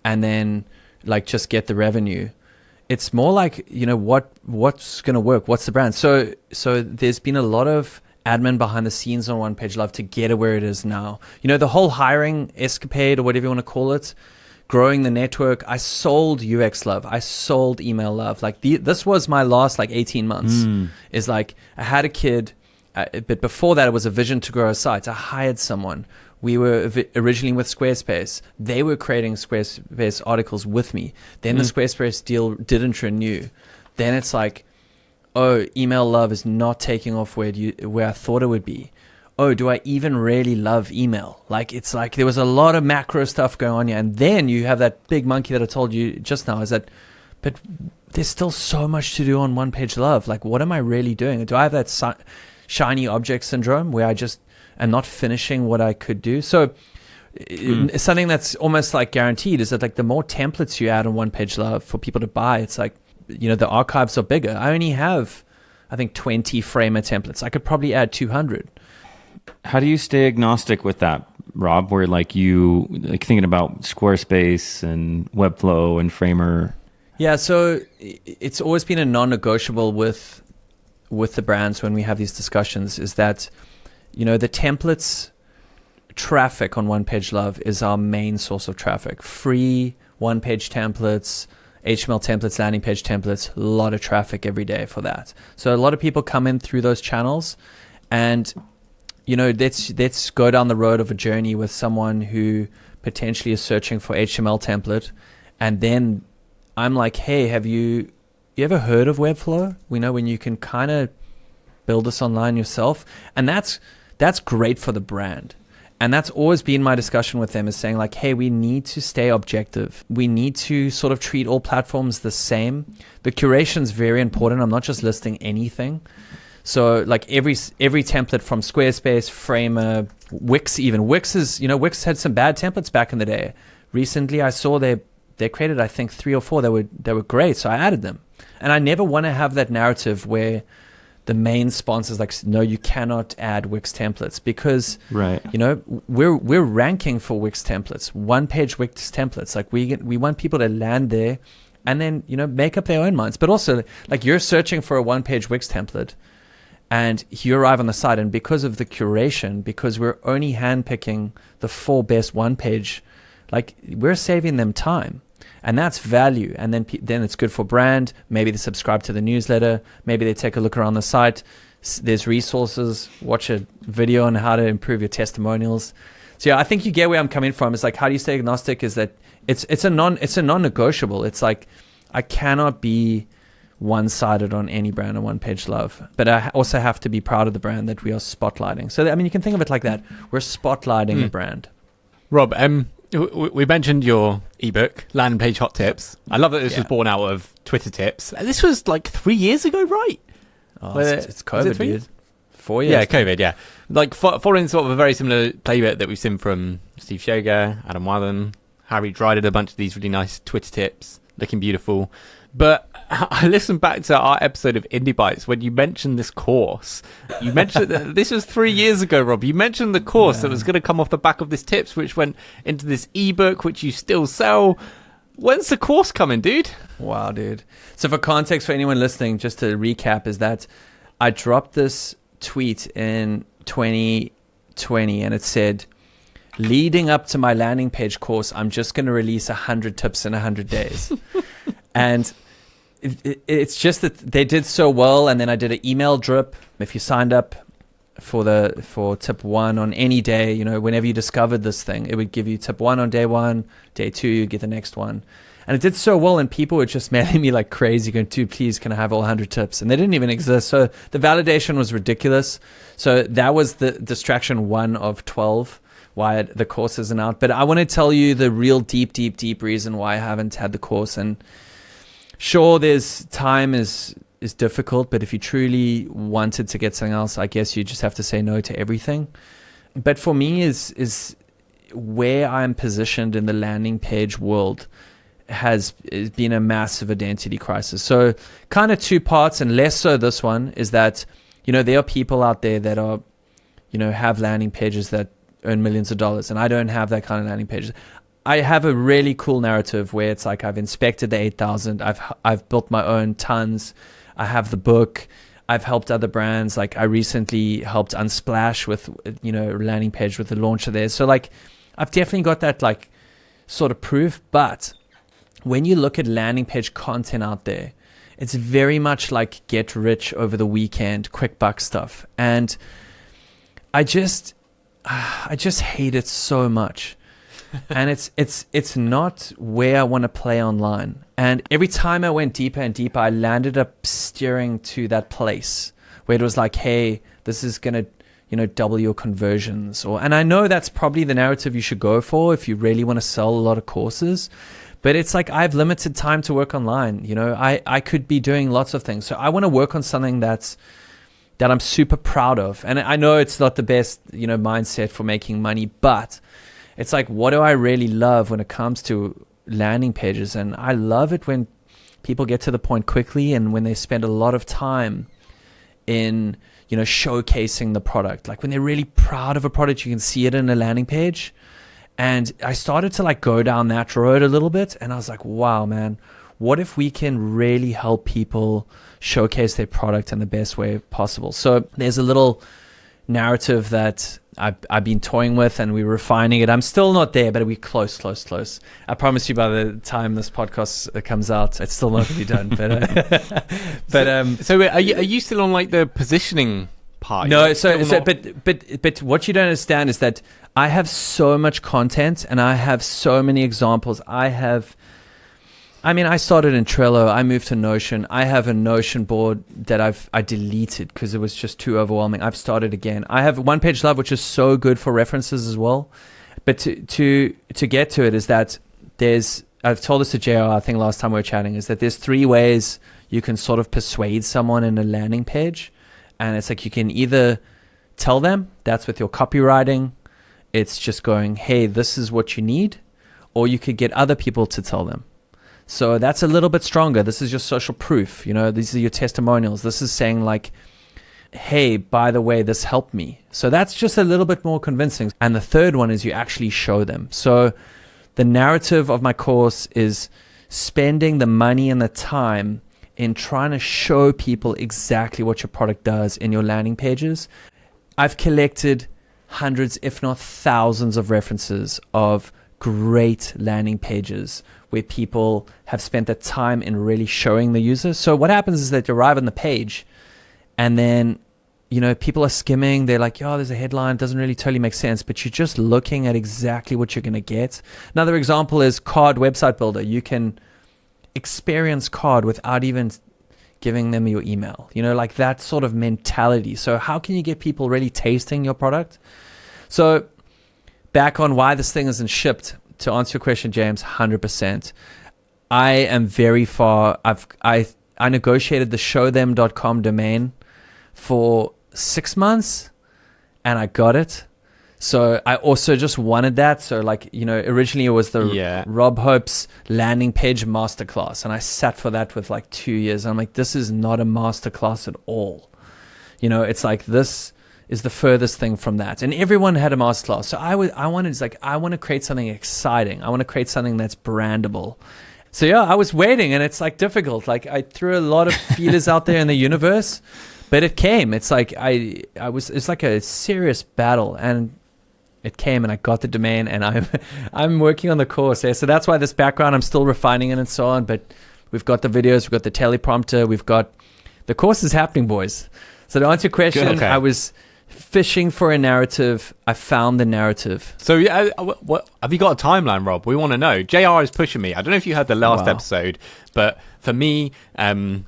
and then like just get the revenue. It's more like, what's going to work? What's the brand? So there's been a lot of admin behind the scenes on One Page Love to get it where it is now. The whole hiring escapade, or whatever you want to call it, growing the network. I sold UX Love. I sold email love. Like this was my last 18 months. Is like I had a kid, but before that it was a vision to grow a site. I hired someone. We were originally with Squarespace. They were creating Squarespace articles with me. Then the Squarespace deal didn't renew. Then it's like, oh, email love is not taking off where I thought it would be. Oh, do I even really love email? Like, it's like there was a lot of macro stuff going on here. And then you have that big monkey that I told you just now, is that, but there's still so much to do on One Page Love. Like, what am I really doing? Do I have that shiny object syndrome where I just am not finishing what I could do? So something that's almost like guaranteed is that like the more templates you add on One Page Love for people to buy, it's like, the archives are bigger. I only have, I think, 20 Framer templates. I could probably add 200. How do you stay agnostic with that, Rob? Where you thinking about Squarespace and Webflow and Framer? Yeah, so it's always been a non-negotiable with the brands when we have these discussions, is that the templates traffic on One Page Love is our main source of traffic. Free one-page templates, HTML templates, landing page templates, a lot of traffic every day for that. So a lot of people come in through those channels, and let's go down the road of a journey with someone who potentially is searching for HTML template, and then I'm like, hey, have you ever heard of Webflow? We know when you can kind of build this online yourself, and that's great for the brand. And that's always been my discussion with them, is saying like, hey, we need to stay objective. We need to sort of treat all platforms the same. The curation is very important. I'm not just listing anything. So like every template from Squarespace, Framer, Wix, even Wix Wix had some bad templates back in the day. Recently, I saw they created, I think, 3 or 4 that were great. So I added them. And I never want to have that narrative where the main sponsors like, no, you cannot add Wix templates, because right. We're ranking for Wix templates, 1-page Wix templates. Like we want people to land there and then make up their own minds. But also, like, you're searching for a 1-page Wix template, and you arrive on the site, and because of the curation, because we're only handpicking the 4 best 1-page, like, we're saving them time. And that's value. And then it's good for brand. Maybe they subscribe to the newsletter. Maybe they take a look around the site. There's resources. Watch a video on how to improve your testimonials. So yeah, I think you get where I'm coming from. It's like, how do you stay agnostic? Is that it's a non-negotiable. It's like, I cannot be one-sided on any brand or 1-page love. But I also have to be proud of the brand that we are spotlighting. So you can think of it like that. We're spotlighting a brand. Rob, we mentioned your ebook, Landing Page Hot Tips. I love that this was born out of Twitter tips. This was like 3 years ago, right? Oh, it's COVID, dude. 4 years. Yeah, COVID, yeah. Like following sort of a very similar playbook that we've seen from Steve Shoga, Adam Wathan, Harry Dry did a bunch of these really nice Twitter tips, looking beautiful. But I listened back to our episode of Indie Bites when you mentioned this course. You mentioned this was 3 years ago, Rob. You mentioned the course that was going to come off the back of this tips, which went into this ebook, which you still sell. When's the course coming, dude? Wow, dude. So for context, for anyone listening, just to recap, is that I dropped this tweet in 2020, and it said, leading up to my landing page course, I'm just going to release 100 tips in 100 days. And it's just that they did so well, and then I did an email drip. If you signed up for tip 1 on any day, whenever you discovered this thing, it would give you tip 1 on day 1, day 2 you get the next one. And it did so well, and people were just mailing me like crazy, going, dude, please, can I have all 100 tips? And they didn't even exist. So the validation was ridiculous. So that was the distraction 1 of 12, why the course isn't out. But I want to tell you the real deep reason why I haven't had the course. And sure, there's time is difficult, but if you truly wanted to get something else, I guess you just have to say no to everything. But for me, is where I'm positioned in the landing page world has been a massive identity crisis. So kind of 2 parts, and less so this one, is that, there are people out there that are, have landing pages that earn millions of dollars, and I don't have that kind of landing pages. I have a really cool narrative where it's like, I've inspected the 8,000. I've built my own tons. I have the book. I've helped other brands. Like I recently helped Unsplash with, a landing page with the launch of theirs. So like, I've definitely got that like sort of proof. But when you look at landing page content out there, it's very much like get rich over the weekend, quick buck stuff. And I just hate it so much. And it's not where I want to play online. And every time I went deeper and deeper, I landed up steering to that place where it was like, hey, this is going to, double your conversions. And I know that's probably the narrative you should go for if you really want to sell a lot of courses. But it's like, I have limited time to work online. I could be doing lots of things. So I want to work on something that I'm super proud of. And I know it's not the best, mindset for making money, but it's like, what do I really love when it comes to landing pages? And I love it when people get to the point quickly, and when they spend a lot of time in, showcasing the product. Like when they're really proud of a product, you can see it in a landing page. And I started to like go down that road a little bit, and I was like, wow, man, what if we can really help people showcase their product in the best way possible? So there's a little narrative that I've been toying with, and we're refining it. I'm still not there, but we're close. I promise you, by the time this podcast comes out, it's still not going to be done. So are you still on like the positioning part? No, but what you don't understand is that I have so much content and I have so many examples. I started in Trello. I moved to Notion. I have a Notion board that I deleted because it was just too overwhelming. I've started again. I have One Page Love, which is so good for references as well. But to get to it is that I've told this to JR, I think last time we were chatting, is that there's 3 ways you can sort of persuade someone in a landing page. And it's like you can either tell them, that's with your copywriting. It's just going, hey, this is what you need. Or you could get other people to tell them. So that's a little bit stronger. This is your social proof. These are your testimonials. This is saying like, hey, by the way, this helped me. So that's just a little bit more convincing. And the third one is you actually show them. So the narrative of my course is spending the money and the time in trying to show people exactly what your product does in your landing pages. I've collected hundreds, if not thousands of references of great landing pages where people have spent the time in really showing the user. So what happens is that you arrive on the page and then, people are skimming. They're like, there's a headline. It doesn't really totally make sense, but you're just looking at exactly what you're going to get. Another example is Card Website Builder. You can experience Card without even giving them your email, like that sort of mentality. So how can you get people really tasting your product? So back on why this thing isn't shipped, to answer your question, James, 100%. I am very far. I negotiated the showthem.com domain for 6 months and I got it. So I also just wanted that. So originally it was the Rob Hope's landing page masterclass. And I sat for that with 2 years. I'm like, this is not a masterclass at all. It's like, this is the furthest thing from that. And everyone had a masterclass. So I want to create something exciting. I want to create something that's brandable. So I was waiting, and it's difficult. I threw a lot of feelers out there in the universe, but it came. It's it's like a serious battle, and it came, and I got the domain, and I'm working on the course. So that's why this background, I'm still refining it and so on. But we've got the videos, we've got the teleprompter, the course is happening, boys. So to answer your question, okay. I was fishing for a narrative. I found the narrative. So what have you got a timeline, Rob? We want to know. JR is pushing me. I don't know if you heard the last episode, but for me, I'm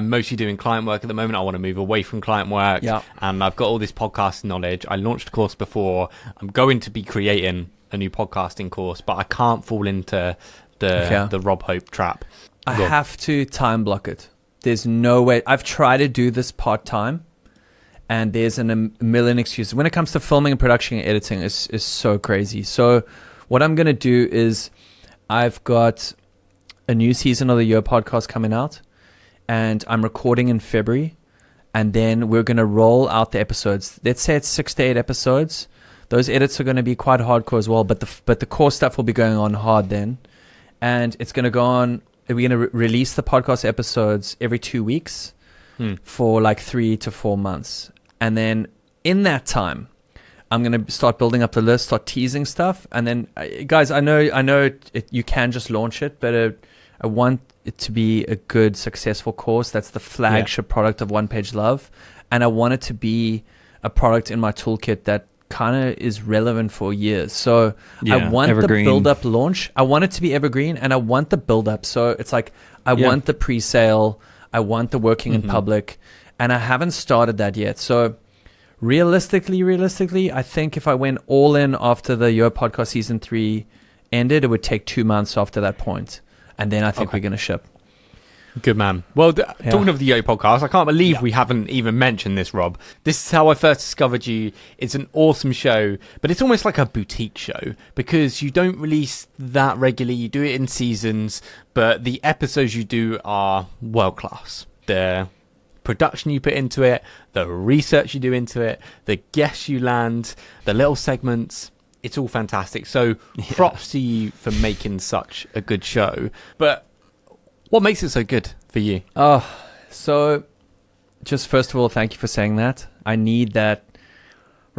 mostly doing client work at the moment. I want to move away from client work, and I've got all this podcast knowledge. I launched a course before. I'm going to be creating a new podcasting course, but I can't fall into the Rob Hope trap. I have to time block it. There's no way. I've tried to do this part-time, and there's a million excuses. When it comes to filming and production and editing, it's so crazy. So what I'm going to do is I've got a new season of the Year podcast coming out, and I'm recording in February, and then we're going to roll out the episodes. Let's say it's 6 to 8 episodes. Those edits are going to be quite hardcore as well, but the core stuff will be going on hard then. And it's going to go on. We're going to release the podcast episodes every 2 weeks for 3 to 4 months. And then in that time, I'm going to start building up the list, start teasing stuff. And then, guys, I know you can just launch it, but I want it to be a good, successful course. That's the flagship product of One Page Love. And I want it to be a product in my toolkit that kind of is relevant for years. So I want evergreen. The build-up launch. I want it to be evergreen, and I want the build-up. So it's I want the pre-sale. I want the working in public. And I haven't started that yet. So realistically, I think if I went all in after the Year podcast season 3 ended, it would take 2 months after that point. And then I think we're going to ship. Good man. Well, talking of the Yo podcast, I can't believe we haven't even mentioned this, Rob. This is how I first discovered you. It's an awesome show, but it's almost like a boutique show because you don't release that regularly. You do it in seasons, but the episodes you do are world class. The production you put into it, the research you do into it, the guests you land, the little segments, it's all fantastic. So props to you for making such a good show. But what makes it so good for you? So just first of all, thank you for saying that. I need that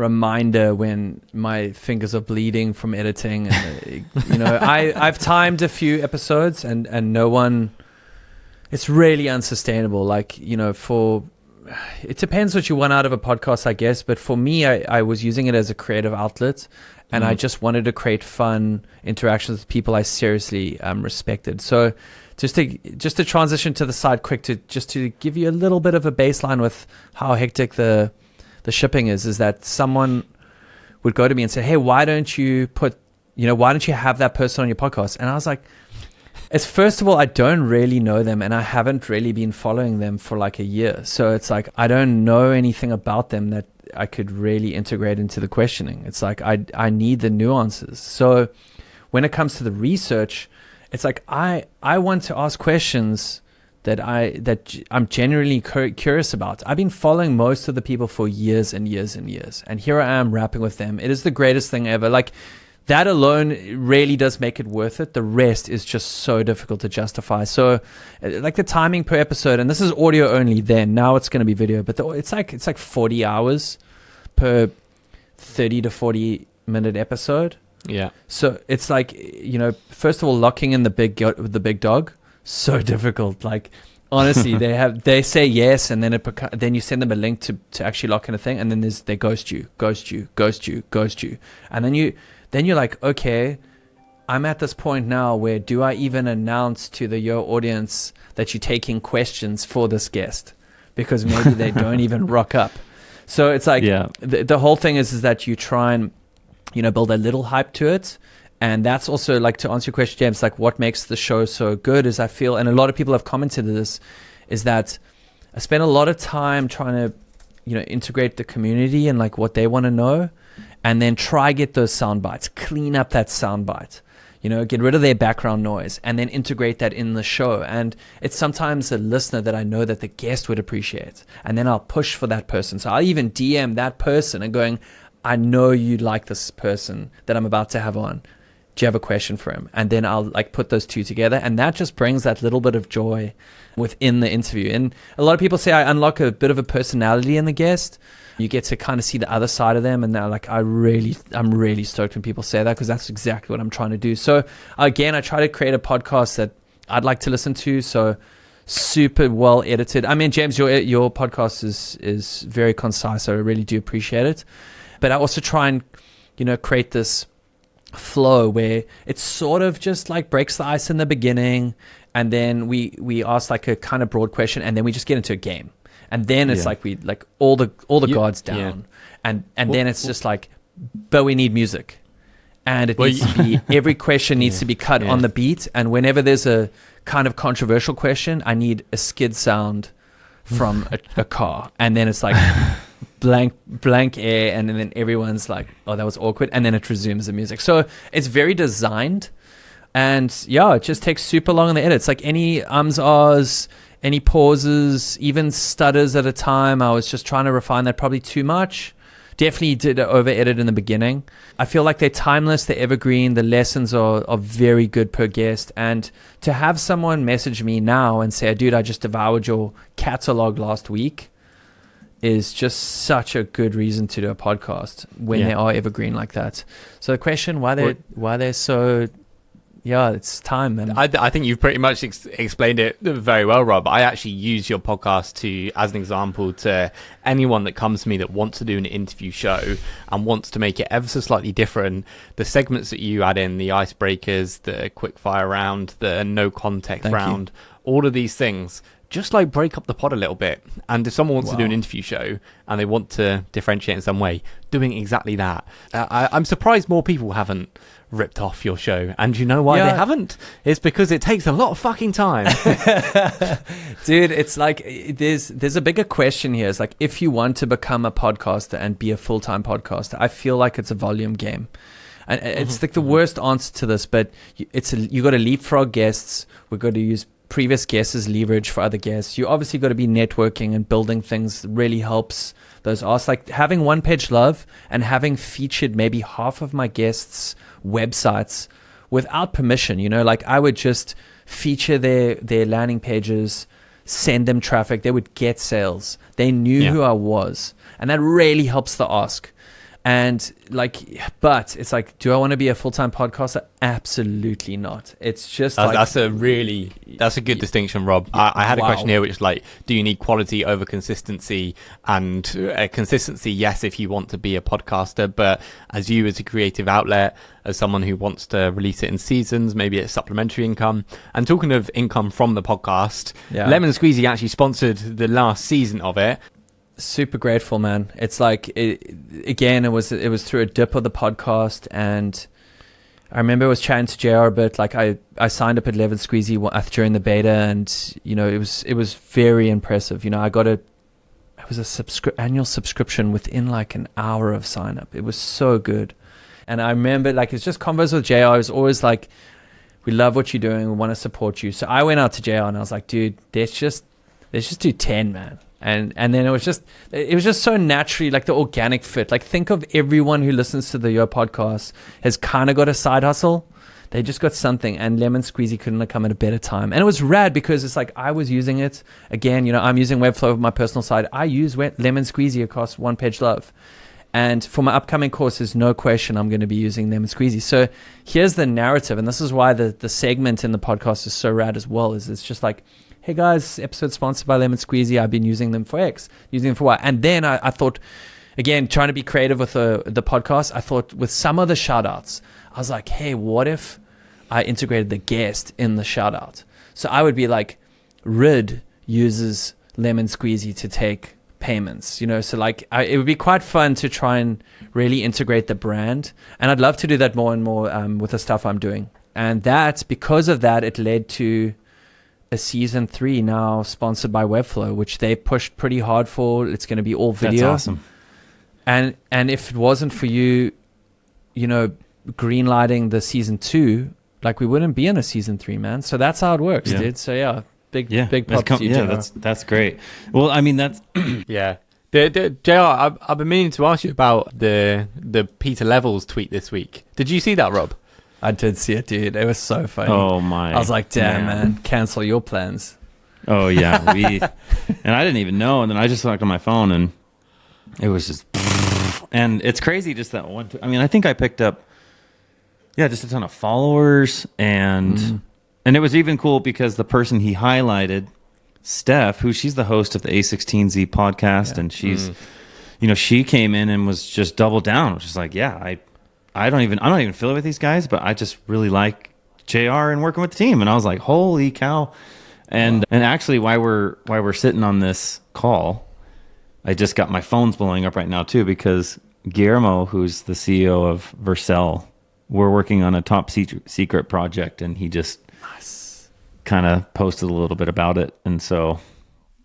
reminder when my fingers are bleeding from editing. And, I've timed a few episodes and no one, it's really unsustainable. Like, it depends what you want out of a podcast, I guess. But for me, I was using it as a creative outlet, and I just wanted to create fun interactions with people I seriously respected. So just to transition to the side quick, to give you a little bit of a baseline with how hectic the shipping is that someone would go to me and say, hey, why don't you have that person on your podcast? And I was like, first of all, I don't really know them, and I haven't really been following them for like a year. So it's like, I don't know anything about them that I could really integrate into the questioning. It's like, I need the nuances. So when it comes to the research, it's like, I want to ask questions that I'm genuinely curious about. I've been following most of the people for years and years and years, and here I am rapping with them. It is the greatest thing ever. Like, that alone really does make it worth it. The rest is just so difficult to justify. So, like, the timing per episode, and this is audio only. Then now it's going to be video, but it's like 40 hours per 30 to 40 minute episode. Yeah. So it's like, first of all, locking in the big dog, so difficult. Like, honestly, they say yes, and then you send them a link to actually lock in a thing, and then they ghost you, and then you're like, okay, I'm at this point now where do I even announce to your audience that you're taking questions for this guest, because maybe they don't even rock up. So it's like, the whole thing is that you try and build a little hype to it. And that's also, like, to answer your question, James, like, what makes the show so good is I feel, and a lot of people have commented on this, is that I spend a lot of time trying to, integrate the community and like what they want to know, and then try get those sound bites, clean up that sound bite, get rid of their background noise, and then integrate that in the show. And it's sometimes a listener that I know that the guest would appreciate, and then I'll push for that person. So I'll even DM that person and going, I know you like this person that I'm about to have on. Do you have a question for him? And then I'll like put those two together, and that just brings that little bit of joy within the interview. And a lot of people say I unlock a bit of a personality in the guest. You get to kind of see the other side of them, and they're like, I'm really stoked when people say that, because that's exactly what I'm trying to do. So again, I try to create a podcast that I'd like to listen to. So super well edited. I mean, James, your podcast is very concise. So I really do appreciate it. But I also try and create this flow where it sort of just like breaks the ice in the beginning, and then we ask like a kind of broad question, and then we just get into a game, and then it's like we like all the guards down, and then it's just like, but we need music, and it needs to be, every question needs to be cut on the beat, and whenever there's a kind of controversial question, I need a skid sound from a car, and then it's like blank air, and then everyone's like, oh, that was awkward, and then it resumes the music. So it's very designed, and it just takes super long in the edit. It's like any ahs, any pauses, even stutters at a time. I was just trying to refine that, probably too much. Definitely did over edit in the beginning. I feel like they're timeless, they're evergreen, the lessons are very good per guest. And to have someone message me now and say, dude, I just devoured your catalog last week, is just such a good reason to do a podcast when they are evergreen like that. So the question, why they're so, it's time, man. I think you've pretty much explained it very well, Rob. I actually use your podcast as an example to anyone that comes to me that wants to do an interview show and wants to make it ever so slightly different. The segments that you add in, the icebreakers, the quick fire round, the no context round, all of these things just like break up the pod a little bit. And if someone wants to do an interview show and they want to differentiate in some way, doing exactly that. I'm surprised more people haven't ripped off your show. And you know why they haven't? It's because it takes a lot of fucking time. Dude, it's like there's a bigger question here. It's like, if you want to become a podcaster and be a full-time podcaster, I feel like it's a volume game. And it's like the worst answer to this, but you got to leapfrog guests. We've got to use previous guests as leverage for other guests. You obviously got to be networking and building things really helps those asks. Like having One Page Love and having featured maybe half of my guests' websites without permission, like I would just feature their landing pages, send them traffic. They would get sales. They knew who I was. And that really helps the ask. And like, but it's like, do I want to be a full-time podcaster? Absolutely not. It's just that's a good distinction, Rob. I had a question here, which is like, do you need quality over consistency? And consistency, yes, if you want to be a podcaster, but as a creative outlet, as someone who wants to release it in seasons, maybe it's supplementary income. And talking of income from the podcast, Lemon Squeezy actually sponsored the last season of it. Super grateful, man. It's like, it was through a dip of the podcast, and I remember I was chatting to JR a bit. Like I signed up at Lemon Squeezy during the beta, and you know, it was very impressive. You know, it was a annual subscription within like an hour of sign up. It was so good. And I remember, like, it's just convos with JR. I was always like, we love what you're doing, we want to support you. So I went out to JR and I was like, dude, let's just do 10, man. And then it was just so naturally, like, the organic fit. Like, think of everyone who listens to the Yo podcast has kind of got a side hustle. They just got something, and Lemon Squeezy couldn't have come at a better time. And it was rad because it's like, I was using it. Again, you know, I'm using Webflow on my personal side. I use Lemon Squeezy across One Page Love. And for my upcoming courses, no question, I'm going to be using Lemon Squeezy. So here's the narrative, and this is why the segment in the podcast is so rad as well, is it's just like, hey guys, episode sponsored by Lemon Squeezy. I've been using them for X, using them for Y. And then I thought, again, trying to be creative with the podcast, I thought with some of the shout outs, I was like, hey, what if I integrated the guest in the shout out? So I would be like, Rid uses Lemon Squeezy to take payments, you know, so like it would be quite fun to try and really integrate the brand, and I'd love to do that more and more with the stuff I'm doing. And that, because of that, it led to a season 3 now sponsored by Webflow, which they pushed pretty hard for. It's going to be all video. That's awesome. And if it wasn't for you know, greenlighting the season 2, like, we wouldn't be in a season 3, man. So that's how it works, dude. So yeah, big props to you, JR. That's great. Well, I mean, that's yeah. JR, I've been meaning to ask you about the Peter Levels tweet this week. Did you see that, Rob? I did see it, dude. It was so funny. Oh my! I was like, damn, man, cancel your plans. Oh yeah, and I didn't even know, and then I just looked on my phone, and it was just, and it's crazy, just that one. I mean, I think I picked up, just a ton of followers, and it was even cool because the person he highlighted, Steph, she's the host of the A16Z podcast, and she's, you know, she came in and was just double down, which is like, I'm not even affiliated with these guys, but I just really like JR and working with the team. And I was like, holy cow. And actually, why we're sitting on this call, I just got my phone's blowing up right now too, because Guillermo, who's the CEO of Vercel, we're working on a top secret project, and he just kind of posted a little bit about it. And so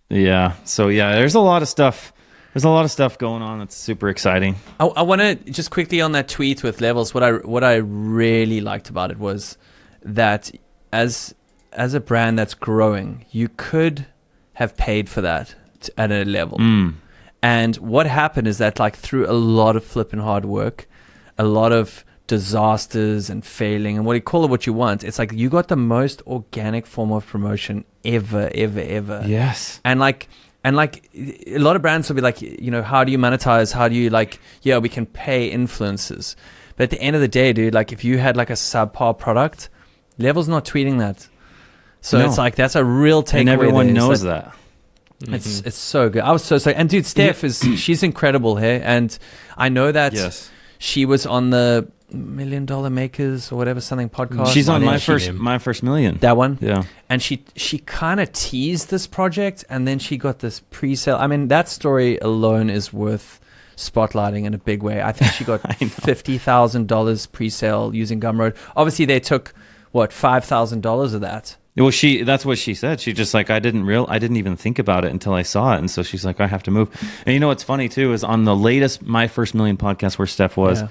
there's a lot of stuff. There's a lot of stuff going on that's super exciting. I want to just quickly on that tweet with Levels. What I really liked about it was that as a brand that's growing, you could have paid for that at a level. And what happened is that, like, through a lot of flipping hard work, a lot of disasters and failing, and call it what you want, it's like you got the most organic form of promotion ever. Yes. And like a lot of brands will be like, you know, how do you monetize? How do you, like, we can pay influencers. But at the end of the day, dude, like, if you had like a subpar product, Level's not tweeting that. So it's like, that's a real takeaway. And everyone knows like, that. It's so good. I was so and dude, Steph she's incredible here. And I know that she was on the $1 Million Makers or whatever, something podcast. She's on my first million. That one? Yeah. And she kind of teased this project, and then she got this pre-sale. I mean, that story alone is worth spotlighting in a big way. I think she got $50,000 pre-sale using Gumroad. Obviously, they took, $5,000 of that. Well, that's what she said. She just like, I didn't even think about it until I saw it. And so she's like, I have to move. And you know what's funny too is on the latest My First Million podcast where Steph was,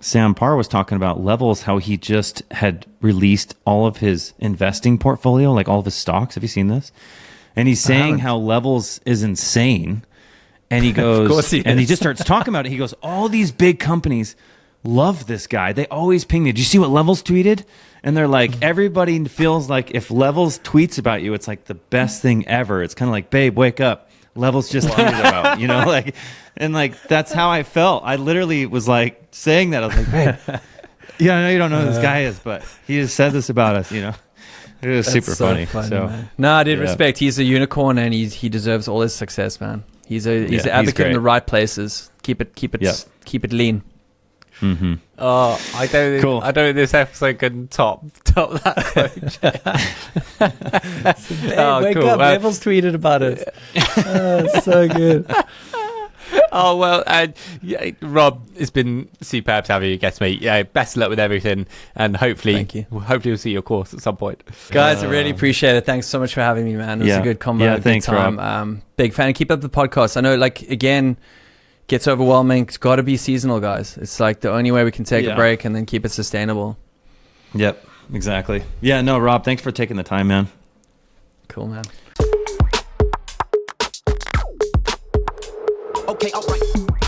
Sam Parr was talking about Levels, how he just had released all of his investing portfolio, like all of his stocks. Have you seen this? And he's saying how Levels is insane. And he goes, of course he is. And he just starts talking about it. He goes, all these big companies love this guy. They always ping me. Did you see what Levels tweeted? And they're like, everybody feels like if Levels tweets about you, it's like the best thing ever. It's kind of like, babe, wake up. levels just tweeted about, you know, like, and like, that's how I felt. I literally was like saying that. I was like, babe, yeah, I know you don't know who this guy is, but he just said this about us, you know. It was super funny. So man. No, I did respect. He's a unicorn, and he deserves all his success, man. He's an advocate in the right places. Keep it lean. Mm-hmm. Oh, I don't think this episode can top that quote. Wake up, Neville's tweeted about it. It's so good. Oh, well, Rob, it's been superb to have you guest, mate. Yeah, best of luck with everything, and hopefully we'll see your course at some point. Guys, I really appreciate it. Thanks so much for having me, man. It was a good combo. Yeah, thanks, good time. Rob. Big fan. Keep up the podcast. I know, like, again, gets overwhelming. It's got to be seasonal, guys. It's like the only way we can take a break and then keep it sustainable. Yep, exactly. Yeah, no, Rob, thanks for taking the time, man. Cool, man. Okay, all right.